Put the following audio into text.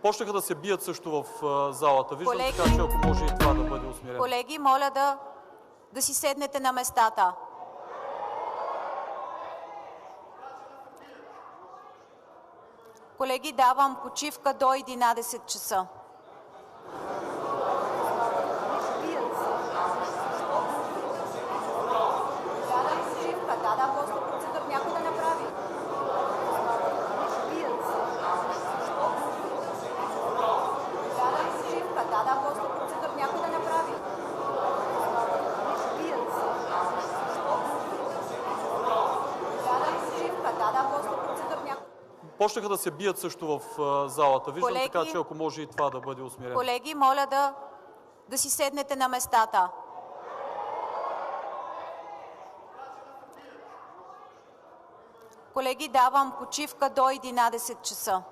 Почнаха да се бият също в залата. Виждам, Колеги, така че ако може и това да бъде усмирено. Колеги, моля да си седнете на местата. Колеги, давам почивка до 11 часа. Почнаха да се бият също в залата. Виждам, Колеги, така че ако може и това да бъде усмирено. Колеги, моля да си седнете на местата. Колеги, давам почивка до 11 часа.